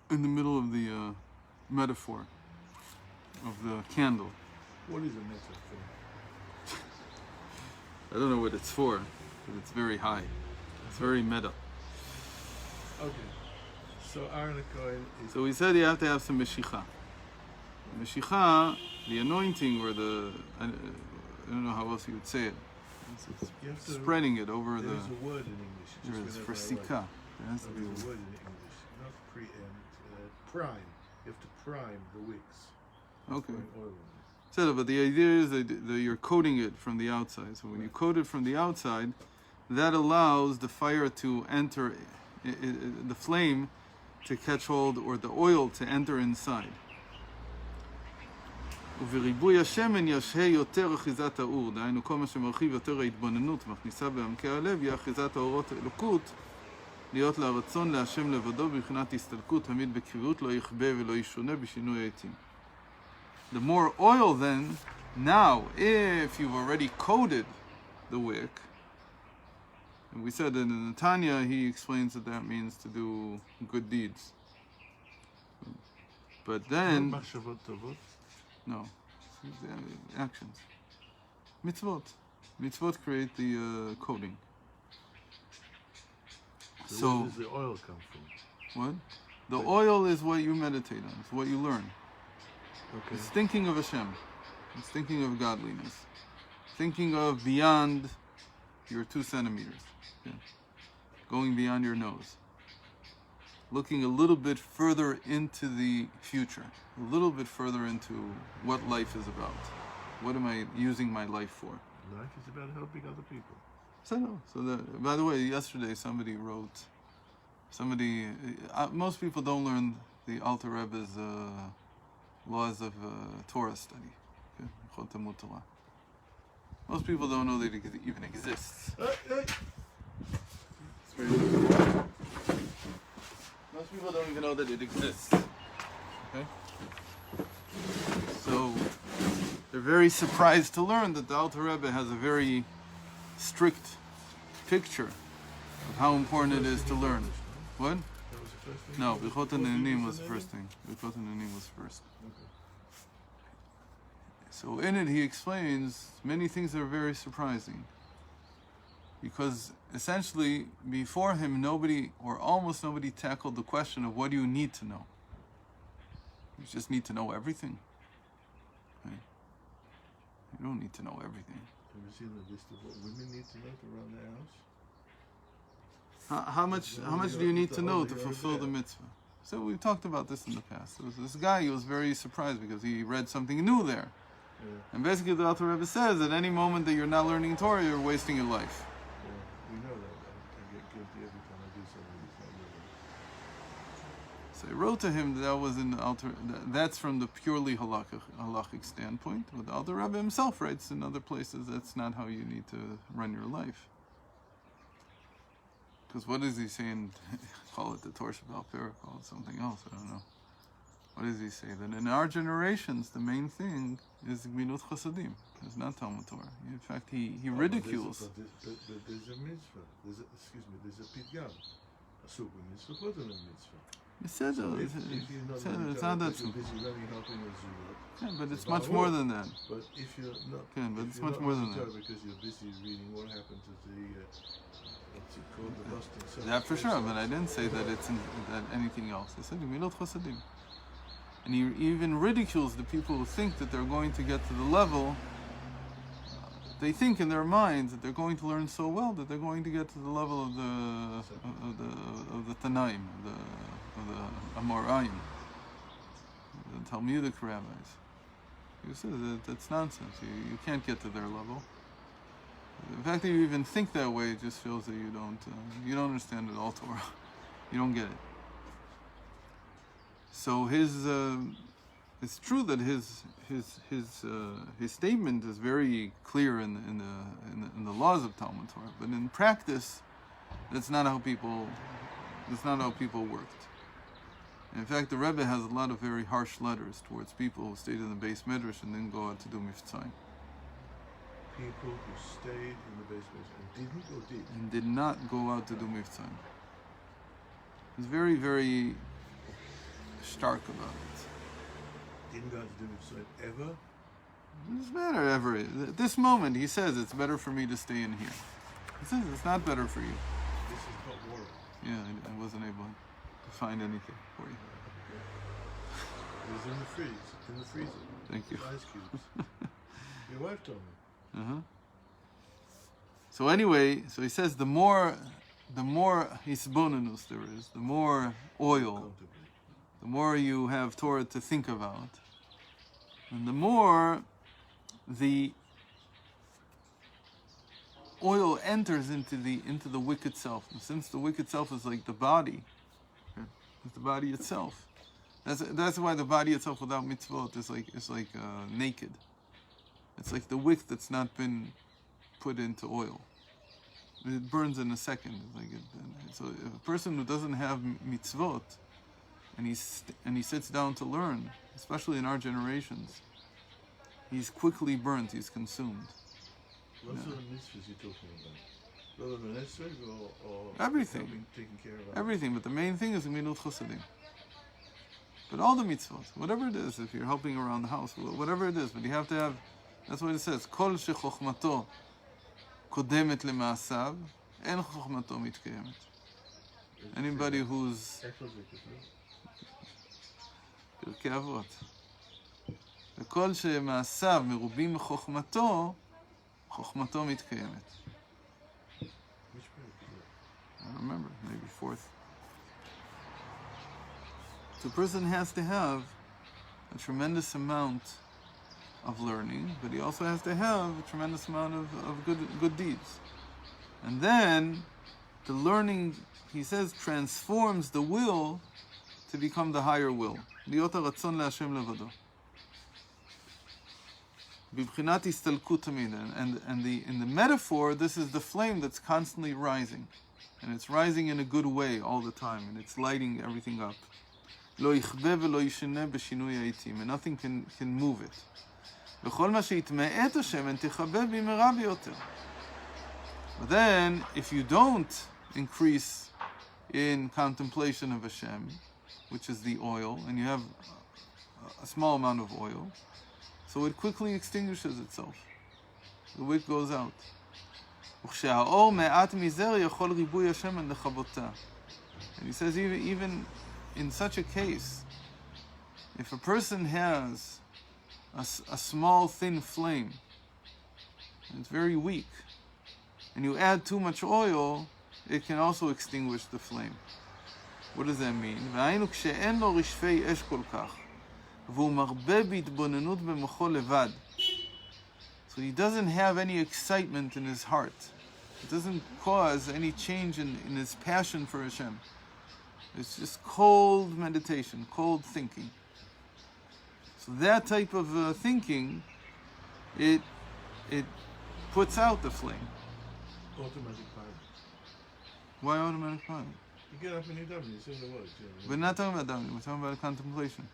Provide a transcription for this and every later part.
in the middle of the metaphor of the candle. What is a metaphor? I don't know what it's for, but it's very high. It's very meta. Okay. So Aaron Cohen is... So we said you have to have some meshicha. Meshicha, the anointing, or the... I don't know how else you would say it. It's spreading it over the... There's a word in English. There is, for sika. There has to be a word in English. Not preempt, prime. You have to prime the wicks. Okay. Oil in it. So, but the idea is that you're coating it from the outside. So when you coat it from the outside, that allows the fire to enter, the flame to catch hold, or the oil to enter inside. ובריבוי השמן ישהה יותר אחיזת האור, דהיינו כל מה שמרחיב יותר ההתבוננות ומכניסה בעמקי הלב, היא אחיזת האורות האלוקות, להיות לה רצון להשם לבדו בבחינת הסתלקות, תמיד בקרירות, לא יכבה ולא ישונה בשינוי העתים. The more oil then, now, if you've already coated the wick, and we said that in the Tanya, he explains that that means to do good deeds. But then... No, actions. Mitzvot. Mitzvot create the coating. So where does the oil come from? What? The oil is what you meditate on. It's what you learn. Okay. It's thinking of Hashem. It's thinking of godliness. Thinking of beyond your 2 centimeters. Okay. Going beyond your nose. Looking a little bit further into the future. A little bit further into what life is about. What am I using my life for? Life is about helping other people. By the way, yesterday somebody wrote, most people don't learn the Alter Rebbe's laws of Torah study. Okay? Most people don't know that it even exists. Most people don't even know that it exists. Okay? So they're very surprised to learn that the Alter Rebbe has a very strict picture of how important it is to learn. What? That was the first thing? No, Bichot Ne'anim was the first thing. Bichot Ne'anim was first. Okay. So in it he explains many things that are very surprising. Because essentially, before him, nobody, or almost nobody, tackled the question of what do you need to know? You just need to know everything. Right? You don't need to know everything. Have you seen the list of what women need to know to run their house? How much do you need to know to fulfill the mitzvah? So we've talked about this in the past. There was this guy, he was very surprised because he read something new there. Yeah. And basically the Alter Rebbe says at any moment that you're not learning Torah, you're wasting your life. We know that. I get guilty every time I do something that's not So I wrote to him that was in the Alter. That's from the purely halachic standpoint. But the Alter Rebbe himself writes in other places that's not how you need to run your life. Because what is he saying? Call it the Torah Shabbat Perah, call it something else. I don't know. What does he say? That in our generations, the main thing is Gmilut Chasadim. It's not Talmud Torah. In fact, he ridicules. But there's a mitzvah. There's a pidgam. A super mitzvah, what a mitzvah. He said So that. if you're not learning It's Torah, not that because you're simple. busy learning helping a zurot. Yeah, but it's much more than that. But if you're not, Okay, but if it's you're much not more learning than that. Torah because you're busy reading what happened to the what's it called, the lost and self. That for sure, but I didn't say that it's that anything else. I said Gmilut Chasadim. And he even ridicules the people who think that they're going to get to the level. They think in their minds that they're going to learn so well that they're going to get to the level of the Tanaim, of the Amoraim, the Talmudic rabbis. He says that that's nonsense. You can't get to their level. The fact that you even think that way just shows that you don't understand it all Torah. You don't get it. So it's true that his statement is very clear in the laws of Talmud Torah, but in practice, that's not how people worked. In fact, the Rebbe has a lot of very harsh letters towards people who stayed in the base medrash and didn't go out to do mitzvah. People who stayed in the base medrash and didn't or did? And did not go out to do mitzvah. It's very, very stark about it. Didn't God do it ever? It doesn't matter ever. At this moment, he says it's better for me to stay in here. He says it's not better for you. This is hot water. Yeah, I wasn't able to find anything for you. It was in the freezer. Thank you. Ice cubes. Your wife told me. So anyway, so he says the more hisbonenus there is, the more oil, the more you have Torah to think about, and the more the oil enters into the wick itself. And since the wick itself is like the body, it's the body itself. That's why the body itself without mitzvot is like naked. It's like the wick that's not been put into oil. It burns in a second. So if a person who doesn't have mitzvot and he sits down to learn, especially in our generations, he's quickly burnt. He's consumed. What sort of mitzvahs are you talking about? Or Everything. Taking care of Everything, but the main thing is Gemilut Chosadim. But all the mitzvot, whatever it is, if you're helping around the house, whatever it is, but you have to have, that's what it says, Kol shechochmato kodemet lema'asav, en chochmato mitkayemet. Anybody who's... פרקי אבות. וכל שמעשיו מרובים מחוכמתו, חוכמתו מתקיימת. Which page? I don't remember, maybe fourth. So a person has to have a tremendous amount of learning, but he also has to have a tremendous amount of good deeds. And then the learning, he says, transforms the will to become the higher will. להיות הרצון להשם לבדו. בבחינת הסתלקות תמיד. And in the metaphor, this is the flame that's constantly rising. And it's rising in a good way all the time, and it's lighting everything up. לא יכבה ולא ישנה בשינוי העתים, and nothing can move it. וכל מה שיתמאה את השמן תכבה במהרה ביותר. But then, if you don't increase in contemplation of Hashem, which is the oil, and you have a small amount of oil, so it quickly extinguishes itself. The wick goes out. וכשהאור מעט מזר יכול ריבוי השמן לכבותה. And he says even in such a case, if a person has a small thin flame, and it's very weak, and you add too much oil, it can also extinguish the flame. What does that mean? והיינו כשאין לו רשפי אש כל כך, והוא מרבה בהתבוננות במוחו לבד. So he doesn't have any excitement in his heart. It doesn't cause any change in his passion for Hashem. It's just cold meditation, cold thinking. So that type of thinking, it puts out the flame. Automatic pilot. Why automatic pilot? You get up and you daven, you say the words. We're not talking about davening, we're talking about contemplation.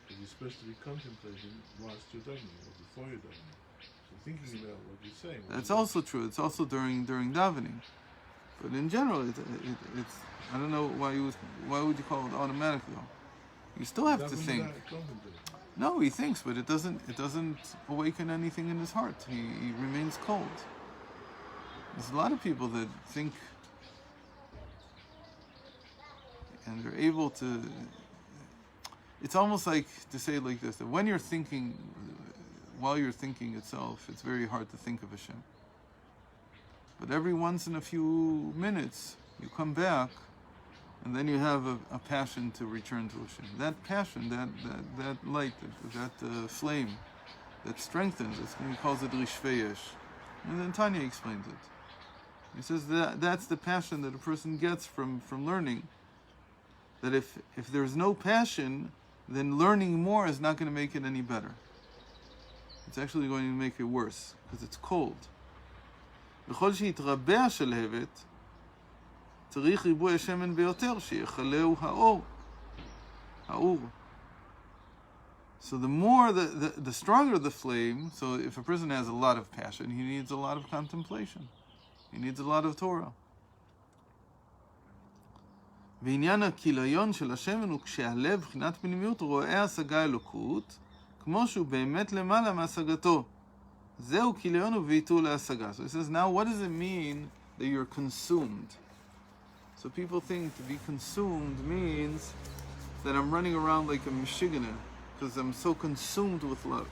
But you're supposed to be contemplating whilst you're davening, or before you're davening. So thinking about what you're saying. That's also true. It's also during davening. But in general, it's I don't know why would you call it automatic though? You still have to think. No, he thinks, but it doesn't awaken anything in his heart. He remains cold. There's a lot of people that think and they're able to. It's almost like to say it like this: that when you're thinking, while you're thinking itself, it's very hard to think of Hashem. But every once in a few minutes, you come back, and then you have a passion to return to Hashem. That passion, that light, that flame, that strengthens. He calls it rishvei esh. And then Tanya explains it. He says that's the passion that a person gets from learning. That if there's no passion, then learning more is not going to make it any better. It's actually going to make it worse, because it's cold. וכל שיתרבה השלהבת, צריך ריבוי השמן ביותר, שיחלהו האור. So the more, the stronger the flame, so if a person has a lot of passion, he needs a lot of contemplation. He needs a lot of Torah. ועניין הכיליון של השמן הוא כשהלב, בחינת פנימיות, רואה השגה אלוקות, כמו שהוא באמת למעלה מהשגתו. זהו כיליון וביטול להשגה. So he says, now what does it mean that you're consumed? So people think to be consumed means that I'm running around like a Michiganer because I'm so consumed with love.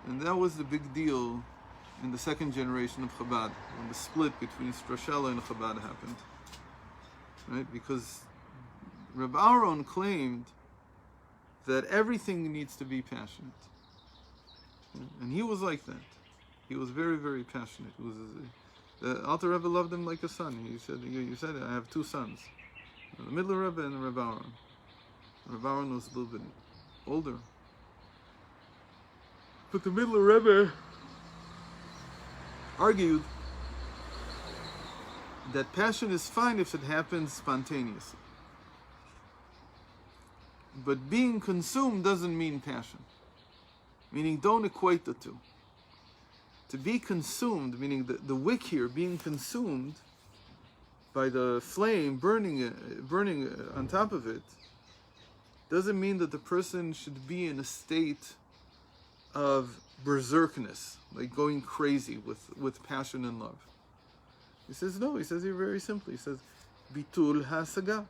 And that was the big deal in the second generation of Chabad, when the split between Strashela and Chabad happened. Right? Because Reb Aaron claimed that everything needs to be passionate. And he was like that. He was very, very passionate. He was, the Alter Rebbe loved him like a son. He said, you said, I have two sons, the Middle Rebbe and Reb Aaron. Reb Aaron was a little bit older. But the Middle Rebbe argued that passion is fine if it happens spontaneously. But being consumed doesn't mean passion. Meaning, don't equate the two. To be consumed, meaning the wick here being consumed by the flame burning on top of it, doesn't mean that the person should be in a state of berserkness, like going crazy with passion and love. He says no. He says here very simply. He says bitul hasaga,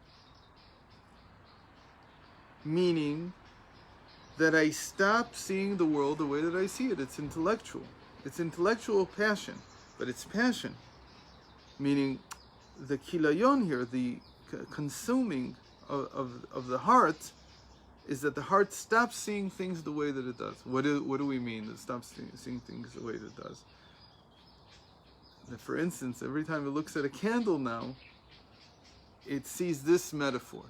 meaning that I stop seeing the world the way that I see it. It's intellectual. It's intellectual passion, but it's passion. Meaning the kilayon here, the consuming of the heart, is that the heart stops seeing things the way that it does. What do we mean? It stops seeing things the way that it does. That, for instance, every time it looks at a candle now, it sees this metaphor.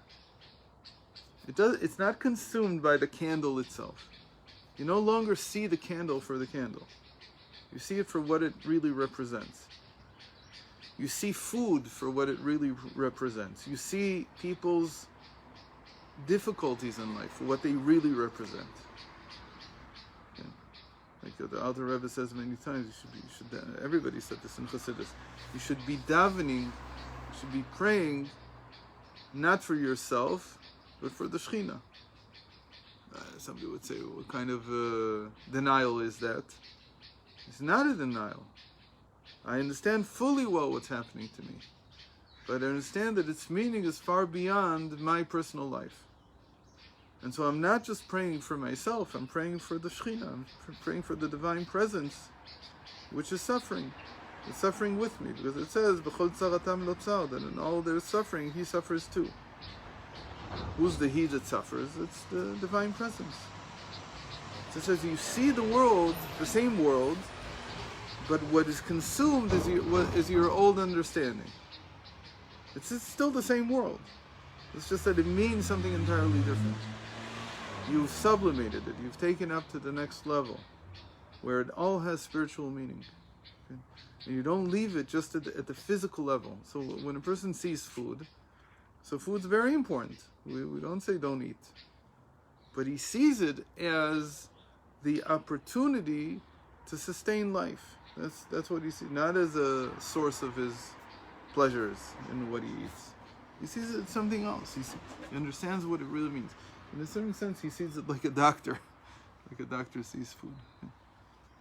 It's not consumed by the candle itself. You no longer see the candle for the candle. You see it for what it really represents. You see food for what it really represents. You see people's difficulties in life for what they really represent. Okay. Like the Alter Rebbe says many times, everybody said this in Chassidus, you should be davening, you should be praying not for yourself, but for the Shekhinah. Somebody would say, what kind of denial is that? It's not a denial. I understand fully well what's happening to me, but I understand that its meaning is far beyond my personal life. And so I'm not just praying for myself, I'm praying for the Shekhinah, I'm praying for the Divine Presence, which is suffering. It's suffering with me, because it says, B'chol tzaratam lo tzar, that in all their suffering, He suffers too. Who's the He that suffers? It's the Divine Presence. So it says you see the world, the same world, but what is consumed is your old understanding. It's still the same world. It's just that it means something entirely different. You've sublimated it. You've taken up to the next level, where it all has spiritual meaning. Okay? And you don't leave it just at the physical level. So when a person sees food, so food's very important. We don't say don't eat. But he sees it as the opportunity to sustain life. That's what he sees, not as a source of his pleasures in what he eats. He sees it as something else. He understands what it really means. In a certain sense, he sees it like a doctor. Like a doctor sees food.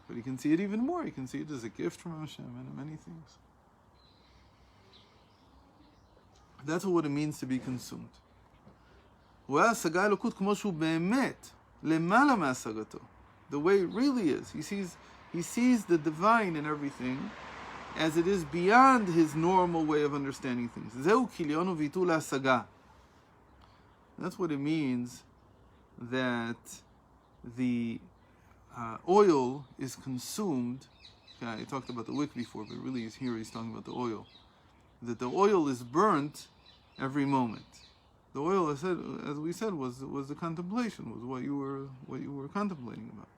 But he can see it even more. He can see it as a gift from Hashem and many things. That's what it means to be consumed. The way it really is. He sees the divine in everything as it is beyond his normal way of understanding things. That's what it means that the oil is consumed. Okay, I talked about the wick before, but really he's talking about the oil. That the oil is burnt every moment. The oil, as we said, was the contemplation, was what you were contemplating about.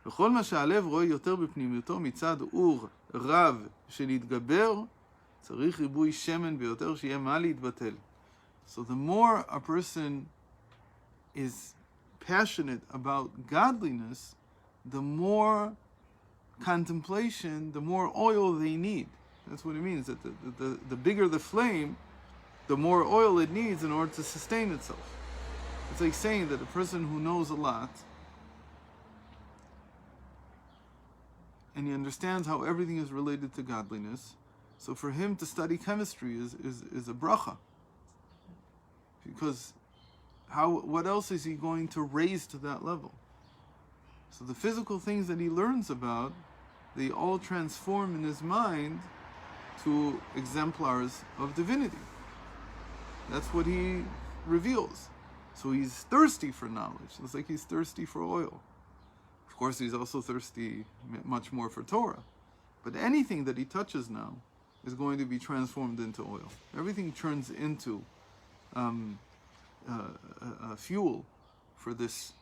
וכל מה שהלב רואה יותר בפנימיותו מצד אור רב שנתגבר, צריך ריבוי שמן ביותר שיהיה מה להתבטל. So the more a person is passionate about godliness, the more contemplation, the more oil they need. That's what it means, that the bigger the flame, the more oil it needs in order to sustain itself. It's like saying that a person who knows a lot and he understands how everything is related to godliness, so for him to study chemistry is a bracha. Because what else is he going to raise to that level? So the physical things that he learns about, they all transform in his mind to exemplars of divinity. That's what he reveals. So he's thirsty for knowledge. It's like he's thirsty for oil. Of course, he's also thirsty much more for Torah. But anything that he touches now is going to be transformed into oil. Everything turns into fuel for this,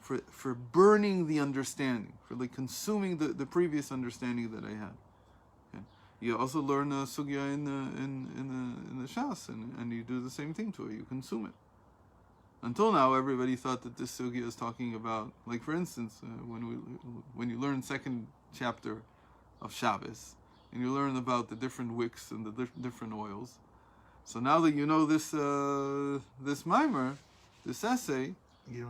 for burning the understanding, for like consuming the previous understanding that I had. Okay. You also learn a sugya in the Shas, and you do the same thing to it. You consume it. Until now, everybody thought that this sugya is talking about, like for instance, when you learn second chapter of Shabbos, and you learn about the different wicks and the different oils. So now that you know this mimer, this essay, you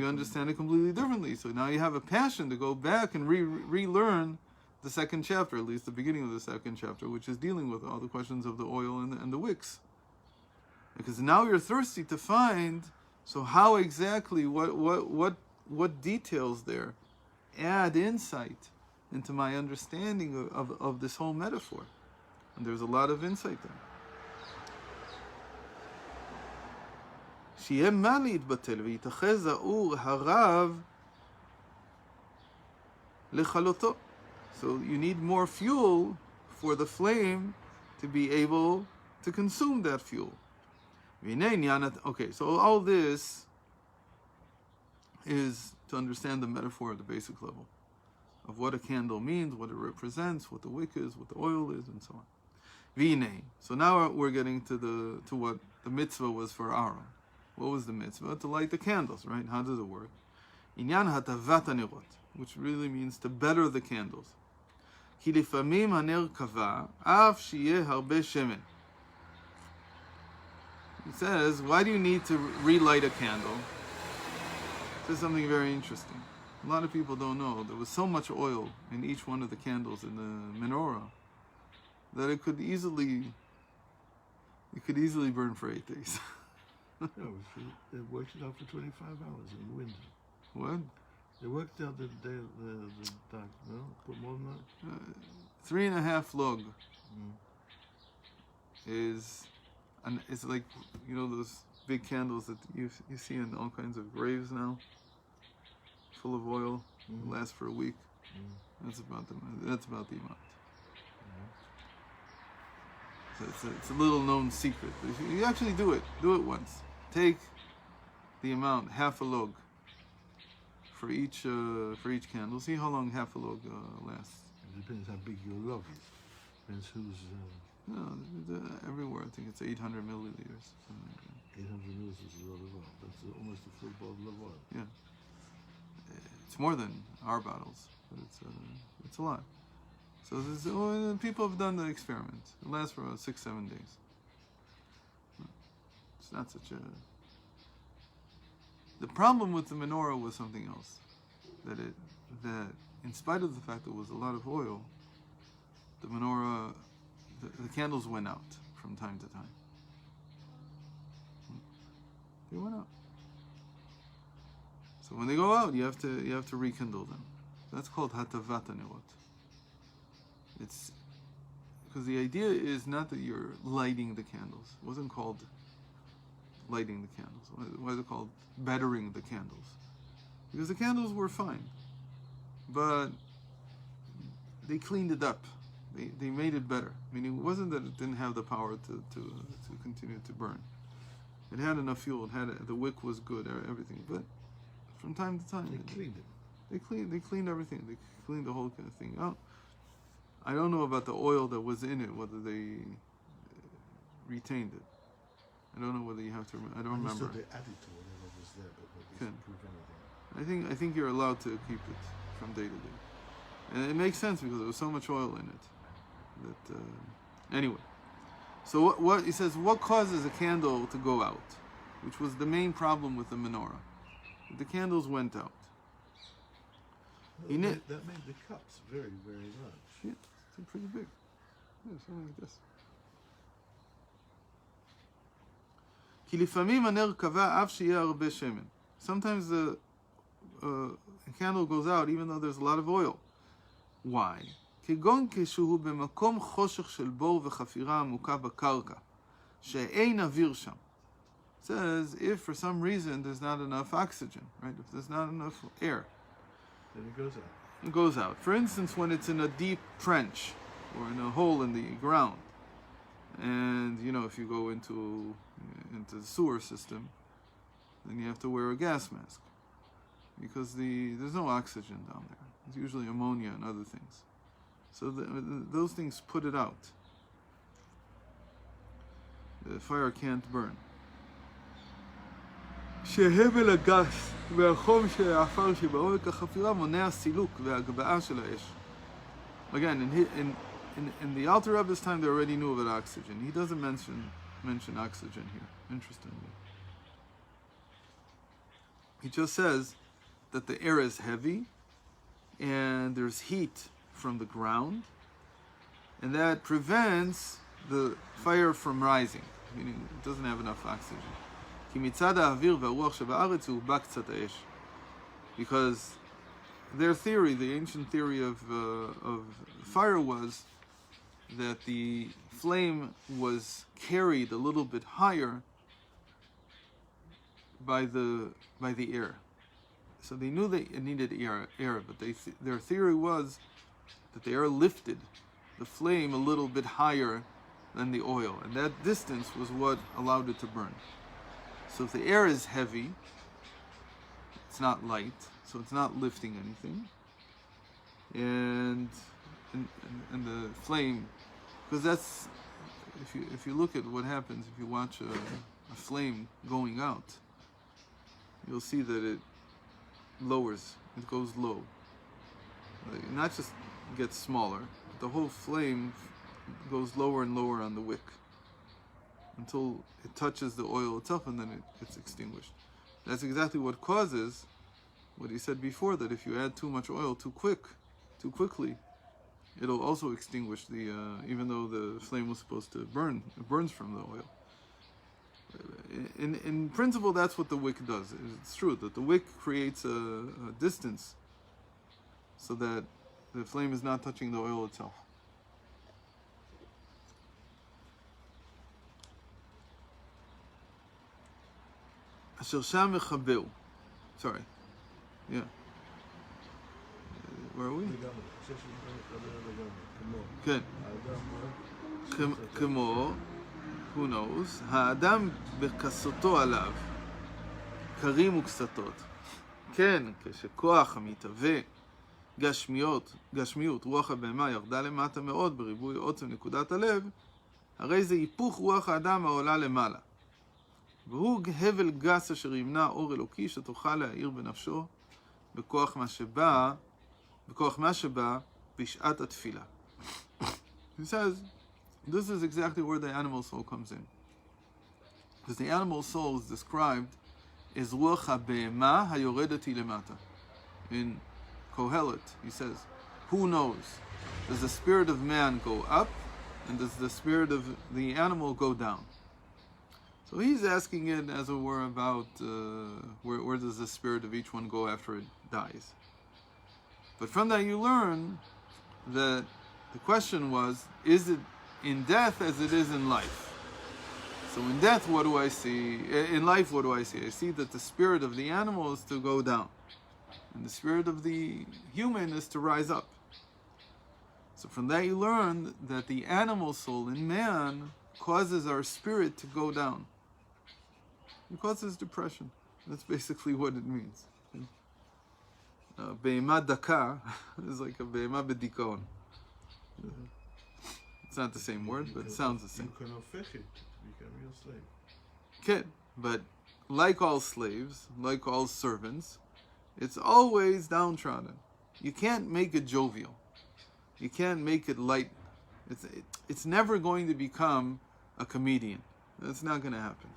understand it completely differently. So now you have a passion to go back and relearn the second chapter, at least the beginning of the second chapter, which is dealing with all the questions of the oil and the wicks. Because now you're thirsty to find, so how exactly, what details there add insight into my understanding of this whole metaphor. And there's a lot of insight there. שיהיה מה להתבטל ויתאחז האור הרב לכלותו. So you need more fuel for the flame to be able to consume that fuel. Okay, so all this is to understand the metaphor at the basic level of what a candle means, what it represents, what the wick is, what the oil is, and so on. V'inei. So now we're getting to what the mitzvah was for Aaron. What was the mitzvah? To light the candles, right? How does it work? Inyan hatavat hanerot, which really means to better the candles. Ki lifamim haner kava, af sheyeh harbe shemen. It says, why do you need to relight a candle? It says something very interesting. A lot of people don't know there was so much oil in each one of the candles in the menorah that it could easily burn for 8 days. Yeah, it worked it out for 25 hours in the winter. What? It worked out the dark, no? Put more than that? 3.5 log is, and it's like, you know, those big candles that you see in all kinds of graves now, full of oil, last for a week. That's about the amount. So it's a little known secret. If you actually do it once. Take the amount, half a log, for each candle. See how long half a log lasts. It depends how big your log is. Depends who's. No, everywhere I think it's 800 milliliters. 800 milliliters is a lot of oil. That's almost a full bottle of oil. Yeah, it's more than our bottles, but it's a lot. So people have done the experiment. It lasts for about 6-7 days. It's not such a... The problem with the menorah was something else. That in spite of the fact that it was a lot of oil, the menorah, the candles went out from time to time. They went out. So when they go out, you have to rekindle them. That's called hatavat hanerot. It's because the idea is not that you're lighting the candles. It wasn't called lighting the candles. Why is it called bettering the candles? Because the candles were fine, but they cleaned it up. They made it better. I mean, it wasn't that it didn't have the power to continue to burn. It had enough fuel. The wick was good. Everything, but from time to time They cleaned it. They cleaned everything. They cleaned the whole kind of thing out. I don't know about the oil that was in it, whether they retained it. I don't know whether you have to. I don't remember. They added to whatever was there, but it doesn't prove anything. I think you're allowed to keep it from day to day, and it makes sense because there was so much oil in it. That anyway. So what he says, what causes a candle to go out? Which was the main problem with the menorah. The candles went out. That made the cups very, very large. Yeah, it's pretty big. Yeah, something like this. כי לפעמים הנר קבע אף שיהיה הרבה שמן. Sometimes the candle goes out even though there's a lot of oil. Why? כגון כשהוא במקום חושך של בור וחפירה עמוקה בקרקע, שאין אוויר שם. It says if for some reason there's not enough oxygen, right? If there's not enough air, then it goes out. It goes out. For instance, when it's in a deep trench or in a hole in the ground, and if you go into the sewer system, then you have to wear a gas mask because there's no oxygen down there. It's usually ammonia and other things. So those things put it out. The fire can't burn. שהבל הגס והחום של העפר שבעומק החפירה מונע סילוק והגבהה של האש. Again, in the Alter Rebbe's time, they already knew about oxygen. He doesn't mention oxygen here, interestingly. He just says that the air is heavy and there's heat from the ground, and that prevents the fire from rising, meaning it doesn't have enough oxygen. כי מצד האוויר והרוח שבארץ הוא בא קצת האש. Because their theory, the ancient theory of fire was that the flame was carried a little bit higher by the air. So they knew they needed air, but their theory was that the air lifted the flame a little bit higher than the oil, and that distance was what allowed it to burn. So if the air is heavy, it's not light, so it's not lifting anything, and the flame, because that's, if you look at what happens if you watch a flame going out, you'll see that it lowers, it goes low. It not just gets smaller, but the whole flame goes lower and lower on the wick until it touches the oil itself, and then it's extinguished. That's exactly what causes what he said before, that if you add too much oil too quickly, it'll also extinguish the, even though the flame was supposed to burn, it burns from the oil. In principle, that's what the wick does. It's true that the wick creates a distance so that the flame is not touching the oil itself. אשר שם מחבר. Sorry. Yeah. Where are we? כן. כמו, who knows, האדם בכסותו עליו, קרים וכסתות. כן, כשכוח המתהווה, גשמיות, רוח הבהמה ירדה למטה מאוד בריבוי עוצם נקודת הלב, הרי זה היפוך רוח האדם העולה למעלה. והוא הבל גס אשר ימנע אור אלוקי שתוכל להאיר בנפשו בכוח מה שבא בשעת התפילה. He says, this is exactly where the animal soul comes in. Because the animal soul is described as רוח הבהמה היורדת למטה. In Kohelet, he says, who knows? Does the spirit of man go up, and does the spirit of the animal go down? So he's asking it, as it were, about where does the spirit of each one go after it dies. But from that you learn that the question was, is it in death as it is in life? So in death, what do I see? In life, what do I see? I see that the spirit of the animal is to go down, and the spirit of the human is to rise up. So from that you learn that the animal soul in man causes our spirit to go down. It causes depression. That's basically what it means. Behema daka is like a behema bedikaon. It's not the same word, but it sounds the same. You can affect it to become your slave. Okay, but like all slaves, like all servants, it's always downtrodden. You can't make it jovial. You can't make it light. It's never going to become a comedian. That's not going to happen.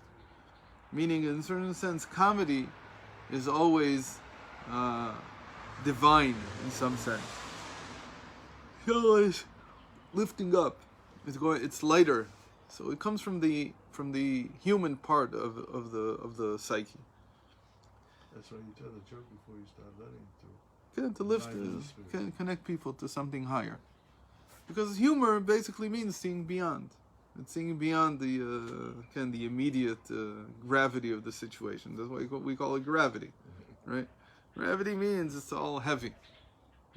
Meaning, in a certain sense, comedy is always divine in some sense. It's always lifting up. It's lighter. So it comes from the human part of the psyche. That's why you tell the joke before you start learning To lift, connect people to something higher. Because humor basically means seeing beyond. It's seeing beyond the immediate gravity of the situation. That's why we call it gravity, right? Gravity means it's all heavy.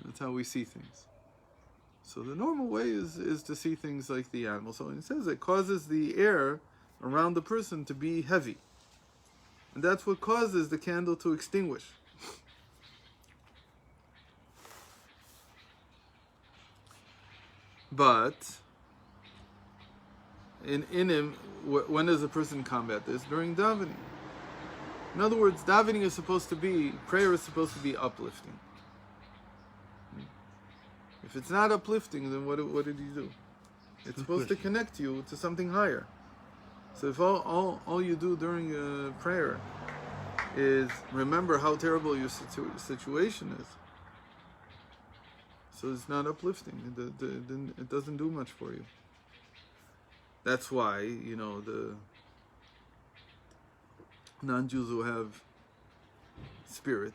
That's how we see things. So the normal way is to see things like the animal. So it says it causes the air around the person to be heavy. And that's what causes the candle to extinguish. But in him, when does a person combat this? During davening. In other words, davening is supposed to be, prayer is supposed to be uplifting. If it's not uplifting, then what did you do? It's supposed to connect you to something higher. So if all you do during prayer is remember how terrible your situation is, so it's not uplifting. It doesn't do much for you. That's why, the non-Jews who have spirit,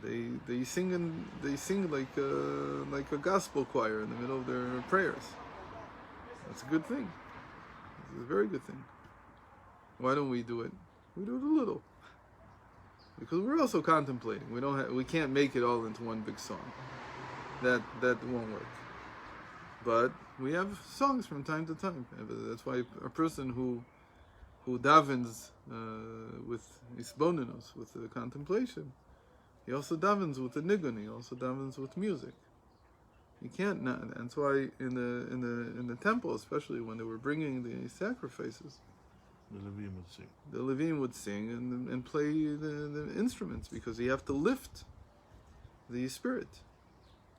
they sing like a gospel choir in the middle of their prayers. That's a good thing. It's a very good thing. Why don't we do it? We do it a little. Because we're also contemplating. We can't make it all into one big song. That won't work. But we have songs from time to time. That's why a person who davens with isbonenus, with the contemplation, he also davens with the nigun. He also davens with music. You can't not. And that's why in the temple, especially when they were bringing the sacrifices, the Levim would sing and play the instruments, because you have to lift the spirit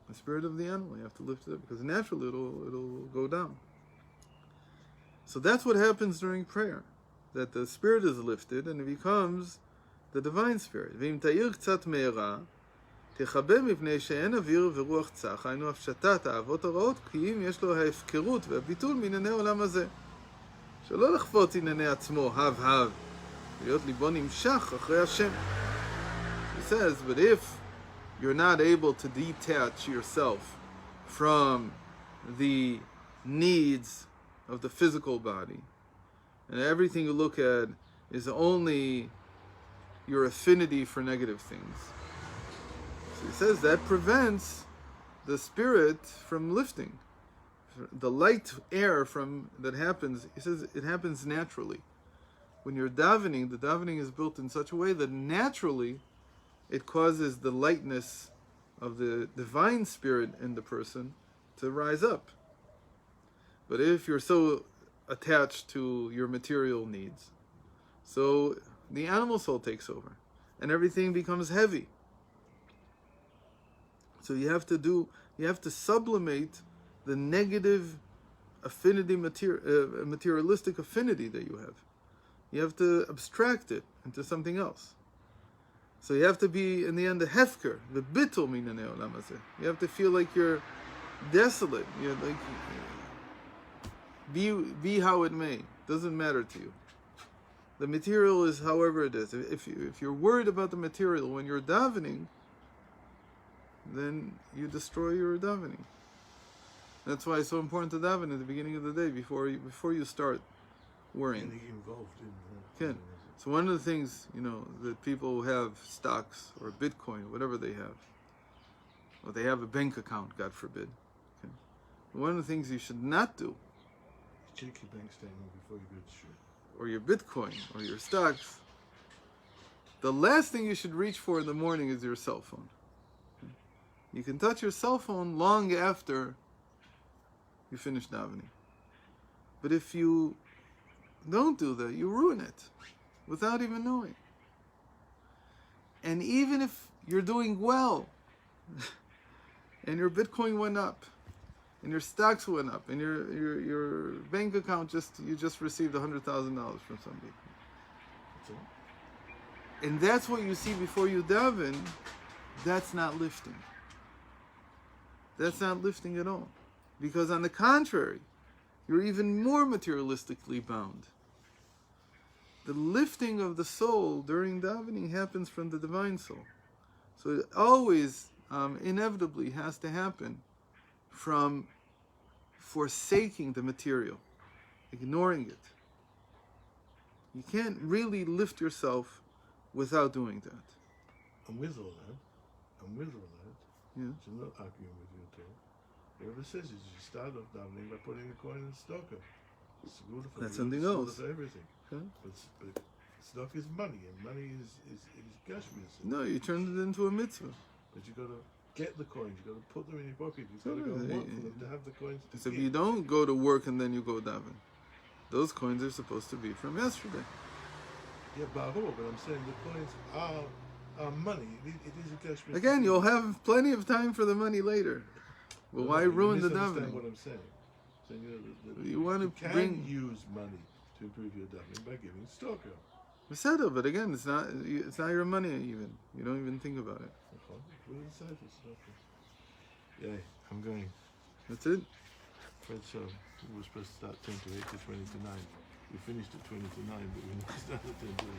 of the animal. You have to lift it up, because naturally it'll go down. So that's what happens during prayer, that the spirit is lifted and it becomes the divine spirit. ואם תאיר קצת מהרה, תכבה מפני שאין אוויר ורוח צח, היינו הפשטת האהבות הרעות, כי אם יש לו ההפקרות והביטול מענייני העולם הזה. שלא לחפות ענייני עצמו, הב, להיות ליבו נמשך אחרי השם. He says, but if you're not able to detach yourself from the needs of the physical body, and everything you look at is only your affinity for negative things. So he says that prevents the spirit from lifting. The light air that happens, he says it happens naturally. When you're davening, the davening is built in such a way that naturally it causes the lightness of the divine spirit in the person to rise up. But if you're so attached to your material needs, so the animal soul takes over and everything becomes heavy. So you have to sublimate the negative affinity, materialistic affinity that you have. You have to abstract it into something else. So you have to be, in the end, the hefker, the bittul minanei olam hazeh. You have to feel like you're desolate. You're like, be how it may. Doesn't matter to you. The material is however it is. If you're worried about the material when you're davening, then you destroy your davening. That's why it's so important to daven at the beginning of the day before you start worrying. Getting involved in So one of the things, that people who have stocks or Bitcoin, whatever they have, or they have a bank account, God forbid. Okay? One of the things you should not do, check your bank statement before you go to shul. Or your Bitcoin, or your stocks, the last thing you should reach for in the morning is your cell phone. Okay? You can touch your cell phone long after you finish davening. But if you don't do that, you ruin it without even knowing. And even if you're doing well and your Bitcoin went up and your stocks went up, and your bank account you just received $100,000 from somebody. That's all. And that's what you see before you daven. That's not lifting. That's not lifting at all. Because on the contrary, you're even more materialistically bound. The lifting of the soul during davening happens from the divine soul. So it always, inevitably, has to happen from forsaking the material, ignoring it. You can't really lift yourself without doing that. And with all that, Yeah. which I'm not arguing with you at all, whatever it says is you start off davening by putting a coin in the stocker. It's good for That's you, something it's else. good for everything. Okay. But stock is money, and money is gashmias. No, you turned it into a mitzvah. But you got to get the coins. You got to put them in your pocket. You got to go and work for them to have the coins. So if you don't go to work and then you go daven, those coins are supposed to be from yesterday. Yeah, but I'm saying the coins are money. It is a gashmias. Again, you'll have plenty of time for the money later. Well, why ruin the davening? davening? What I'm saying. You want to can use money to improve your davening by giving stock out. But again, it's not your money even. You don't even think about it. Yeah, I'm going. That's it. Fred, so we were supposed to start 10 to 8 to 20 to 9. We finished at 20 to 9, but we started at 10 to 8.